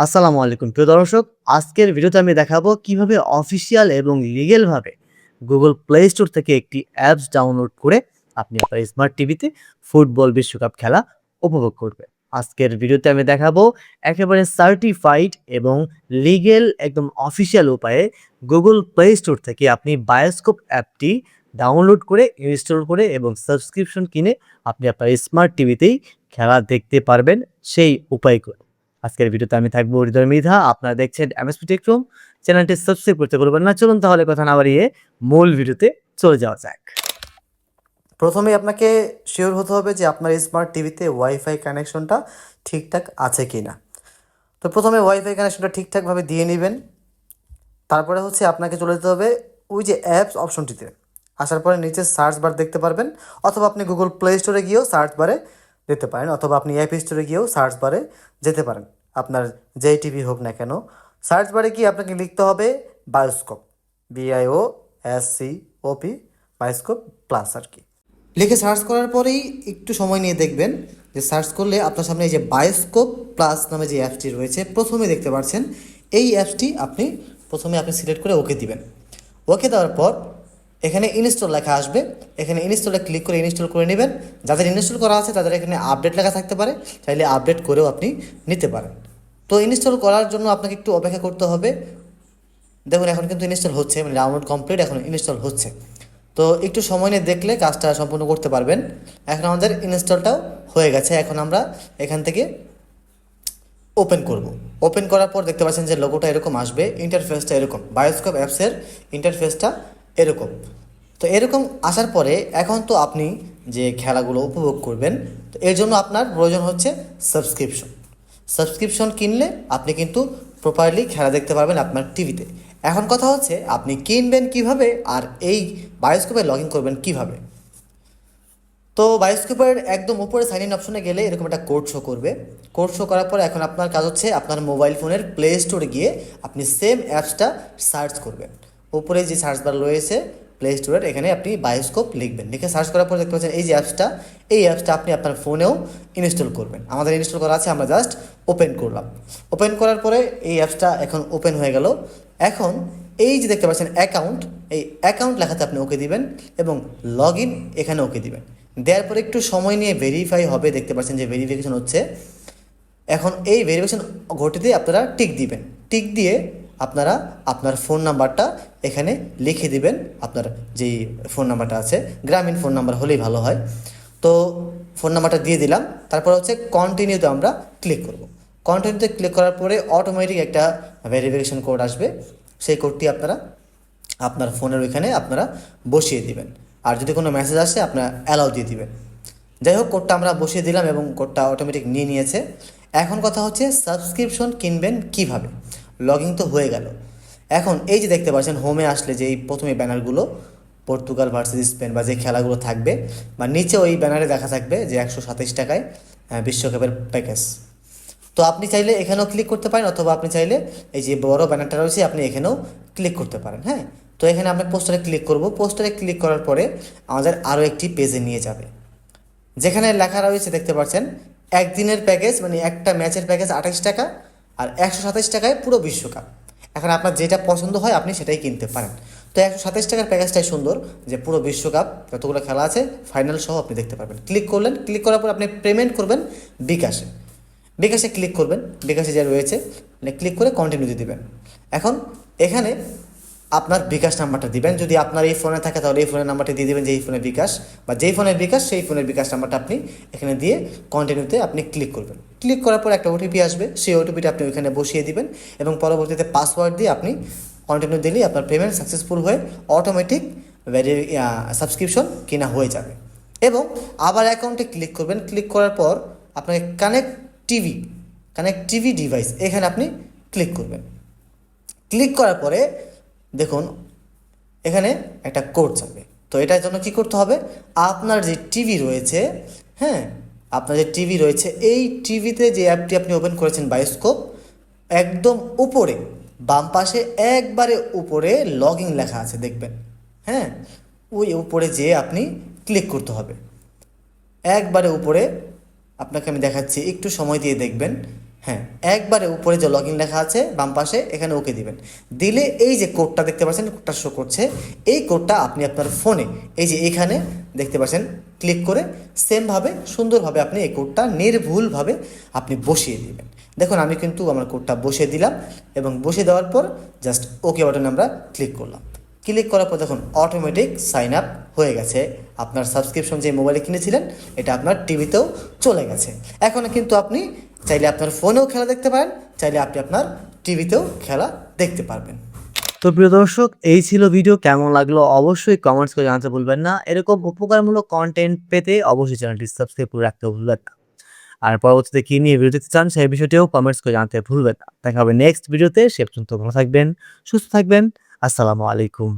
আসসালামু আলাইকুম প্রিয় দর্শক। আজকের ভিডিওতে আমি দেখাবো কিভাবে অফিসিয়াল এবং লিগ্যাল ভাবে Google Play Store থেকে একটি অ্যাপস ডাউনলোড করে আপনি আপনার স্মার্ট টিভিতে ফুটবল বিশ্বকাপ খেলা উপভোগ করবেন। আজকের ভিডিওতে আমি দেখাবো একেবারে সার্টিফাইড এবং লিগ্যাল একদম অফিসিয়াল উপায়ে Google Play Store থেকে আপনি বায়োস্কোপ অ্যাপটি ডাউনলোড করে, ইনস্টল করে এবং সাবস্ক্রিপশন কিনে আপনি আপনার স্মার্ট টিভিতেই খেলা দেখতে পারবেন সেই উপায়গুলো। আজকের ভিডিওতে আমি থাকবো হৃদয় মৃধা। আপনারা দেখছেন এমএসপি টেক রুম। চ্যানেলটি সাবস্ক্রাইব করতে ভুলবেন না। চলুন তাহলে কথা না বাড়িয়ে মূল ভিডিওতে চলে যাওয়া যাক। প্রথমে আপনাকে শিওর হতে হবে যে আপনার স্মার্ট টিভিতে ওয়াইফাই কানেকশনটা ঠিকঠাক আছে কি না। তো প্রথমে ওয়াইফাই কানেকশনটা ঠিকঠাকভাবে দিয়ে নেবেন। তারপরে আপনাকে চলে যেতে হবে ওই যে অ্যাপস অপশনটিতে। আসার পরে নিচে সার্চ বার দেখতে পারবেন, অথবা আপনি গুগল প্লে স্টোরে গিয়েও সার্চ বারে যেতে পারেন, অথবা আপনি অ্যাপ স্টোরে গিয়েও সার্চ বারে যেতে পারেন। আপনার যেই টিভি হোক না কেন, সার্চ বারে গিয়ে আপনাকে লিখতে হবে বায়োস্কোপ, BIOSCOP, বায়োস্কোপ প্লাস আর কি লিখে সার্চ করার পরেই একটু সময় নিয়ে দেখবেন যে সার্চ করলে আপনার সামনে এই যে বায়োস্কোপ প্লাস নামে যে অ্যাপসটি রয়েছে প্রথমে দেখতে পাচ্ছেন। এই অ্যাপসটি প্রথমে সিলেক্ট করে ওকে দিবেন। ওকে দেওয়ার পর এখানে ইনস্টল লেখা আসবে, এখানে ইনস্টলে ক্লিক করে ইনস্টল করে নেবেন। যাদের ইনস্টল করা আছে তাদের এখানে আপডেট লেখা থাকতে পারে, চাইলে আপডেট করেও আপনি নিতে পারেন। তো ইনস্টল করার জন্য আপনাকে একটু অপেক্ষা করতে হবে। দেখুন এখন কিন্তু ইনস্টল হচ্ছে, মানে ডাউনলোড কমপ্লিট, এখন ইনস্টল হচ্ছে। তো একটু সময় নিয়ে দেখলে কাজটা সম্পূর্ণ করতে পারবেন। এখন আমাদের ইনস্টলটাও হয়ে গেছে। এখন আমরা এখান থেকে ওপেন করব। ওপেন করার পর দেখতে পাচ্ছেন যে লোগোটা এরকম আসবে, ইন্টারফেসটা এরকম, বায়োস্কোপ অ্যাপসের ইন্টারফেসটা এরকম। তো এরকম আসার পরে এখন তো আপনি যে খেলাগুলো উপভোগ করবেন, তো এর জন্য আপনার প্রয়োজন হচ্ছে সাবস্ক্রিপশন। সাবস্ক্রিপশন কিনলে আপনি কিন্তু প্রপারলি খেলা দেখতে পারবেন আপনার টিভিতে। এখন কথা হচ্ছে আপনি কিনবেন কিভাবে আর এই বায়োস্কোপে লগ ইন করবেন কীভাবে। তো বায়োস্কোপের একদম উপরে সাইন ইন অপশনে গেলে এরকম একটা কোড শো করবে। কোড শো করার পর এখন আপনার কাজ হচ্ছে আপনার মোবাইল ফোনের প্লে স্টোরে গিয়ে আপনি সেম অ্যাপসটা সার্চ করবেন। উপরে যে সার্চ বার রয়েছে প্লে স্টোরের, এখানে আপনি বায়োস্কোপ লিখবেন। লিখে সার্চ করার পর দেখতে পাচ্ছেন এই যে অ্যাপসটা, এই অ্যাপসটা আপনি আপনার ফোনেও ইনস্টল করবেন। আমাদের ইনস্টল করা আছে, আমরা জাস্ট ওপেন করলাম। ওপেন করার পরে এই অ্যাপসটা এখন ওপেন হয়ে গেল। এখন এই যে দেখতে পাচ্ছেন অ্যাকাউন্ট, এই অ্যাকাউন্ট লেখাতে আপনি ওকে দিবেন এবং লগ ইন এখানে ওকে দিবেন। দেওয়ার পরে একটু সময় নিয়ে ভেরিফাই হবে, দেখতে পাচ্ছেন যে ভেরিফিকেশন হচ্ছে। এখন এই ভেরিফিকেশন ঘটিতে আপনারা টিক দিবেন। টিক দিয়ে আপনারা আপনার ফোন নাম্বারটা এখানে লিখে দিবেন। আপনার যেই ফোন নাম্বারটা আছে, গ্রামীণ ফোন নাম্বার হলেই ভালো হয়। তো ফোন নাম্বারটা দিয়ে দিলাম। তারপর কন্টিনিউতে আমরা ক্লিক করব। কন্টিনিউতে ক্লিক করার পরে অটোমেটিক একটা ভেরিফিকেশন কোড আসবে। সেই কোডটি আপনারা আপনার ফোনের ওইখানে আপনারা বসিয়ে দিবেন। আর যদি কোনো মেসেজ আসে আপনারা অ্যালাউ দিয়ে দিবেন। যাই হোক, কোডটা আমরা বসিয়ে দিলাম এবং কোডটা অটোমেটিক নিয়ে নিয়েছে। এখন কথা হচ্ছে সাবস্ক্রিপশন কিনবেন কিভাবে। লগ ইন তো হয়ে গেল। এখন এই যে দেখতে পাচ্ছেন হোমে আসলে যে এই প্রথমে ব্যানারগুলো পর্তুগাল ভার্সেস স্পেন বা যে খেলাগুলো থাকবে, বা নিচে ওই ব্যানারে দেখা থাকবে যে 127 টাকায় বিশ্বকাপের প্যাকেজ। তো আপনি চাইলে এখানেও ক্লিক করতে পারেন, অথবা আপনি চাইলে এই যে বড় ব্যানারটা রয়েছে আপনি এখানেও ক্লিক করতে পারেন। হ্যাঁ, তো এখানে আমরা পোস্টারে ক্লিক করব। পোস্টারে ক্লিক করার পরে আমাদের আরও একটি পেজে নিয়ে যাবে, যেখানে লেখা রয়েছে দেখতে পাচ্ছেন একদিনের প্যাকেজ, মানে একটা ম্যাচের প্যাকেজ 28 টাকা আর 127 টাকায় পুরো বিশ্বকাপ। এখন আপনার যেটা পছন্দ হয় আপনি সেটাই কিনতে পারেন। তো 127 টাকার প্যাকেজটাই সুন্দর, যে পুরো বিশ্বকাপ যতগুলো খেলা আছে ফাইনাল সহ আপনি দেখতে পারবেন। ক্লিক করলেন, ক্লিক করার পর আপনি পেমেন্ট করবেন বিকাশে। বিকাশে ক্লিক করবেন, বিকাশে যা রয়েছে মানে ক্লিক করে কন্টিনিউতে দিবেন। এখন এখানে আপনার বিকাশ নাম্বারটা দিবেন। যদি আপনার এই ফোনে থাকে তাহলে এই ফোনের নাম্বারটি দিয়ে দেবেন, যে এই ফোনের বিকাশ বা যেই ফোনের বিকাশ সেই ফোনের বিকাশ নাম্বারটা আপনি এখানে দিয়ে কন্টিনিউতে আপনি ক্লিক করবেন। ক্লিক করার পর একটা ওটিপি আসবে, সেই ওটিপিটা আপনি ওইখানে বসিয়ে দিবেন এবং পরবর্তীতে পাসওয়ার্ড দিয়ে আপনি কন্টিনিউ দিলেই আপনার পেমেন্ট সাকসেসফুল হয়ে অটোমেটিক সাবস্ক্রিপশন কেনা হয়ে যাবে। এবং আবার অ্যাকাউন্টে ক্লিক করবেন। ক্লিক করার পর আপনাকে কানেক্ট টিভি ডিভাইস এখানে আপনি ক্লিক করবেন। ক্লিক করার পরে দেখুন এখানে একটা কোড যাবে। তো এটার জন্য কি করতে হবে, আপনার যে টিভি রয়েছে, হ্যাঁ আপনার যে টিভি রয়েছে এই টিভিতে যে অ্যাপটি আপনি ওপেন করেছেন বায়োস্কোপ, একদম উপরে বাম পাশে একবারে উপরে লগ ইন লেখা আছে দেখবেন। হ্যাঁ, ওই উপরে যেয়ে আপনি ক্লিক করতে হবে। একবারে উপরে আপনাকে আমি দেখাচ্ছি, একটু সময় দিয়ে দেখবেন। হ্যাঁ, একবারে উপরে যে লগ ইন লেখা আছে বাম পাশে, এখানে ওকে দিবেন। দিলে এই যে কোডটা দেখতে পাচ্ছেন, কোডটা শো করছে, এই কোডটা আপনি আপনার ফোনে এই যে এখানে দেখতে পাচ্ছেন ক্লিক করে সেমভাবে সুন্দরভাবে আপনি এই কোডটা নির্ভুলভাবে আপনি বসিয়ে দিবেন। দেখুন আমি কিন্তু আমার কোডটা বসিয়ে দিলাম এবং বসিয়ে দেওয়ার পর জাস্ট ওকে বাটনে আমরা ক্লিক করলাম। ক্লিক করার পর দেখুন অটোমেটিক সাইন আপ হয়ে গেছে। আপনার সাবস্ক্রিপশন যে মোবাইলে কিনেছিলেন এটা আপনার টিভিতেও চলে গেছে। এখন কিন্তু আপনি চাইলে আপনার ফোনেও খেলা দেখতে পারেন, চাইলে আপনি আপনার টিভিতেও খেলা দেখতে পারবেন। তো প্রিয় দর্শক, এই ছিল ভিডিও। কেমন লাগলো অবশ্যই কমেন্টস করে জানাতে ভুলবেন না। এরকম উপকারমূলক কন্টেন্ট পেতে অবশ্যই চ্যানেলটি সাবস্ক্রাইব করে রাখতে ভুলবেন না। আর পরবর্তীতে কি নিয়ে ভিডিও দিতে চান সেই বিষয়টিও কমেন্টস করে জানাতে ভুলবেন না। দেখা হবে নেক্সট ভিডিওতে। সে পর্যন্ত ভালো থাকবেন, সুস্থ থাকবেন। আসসালামু আলাইকুম।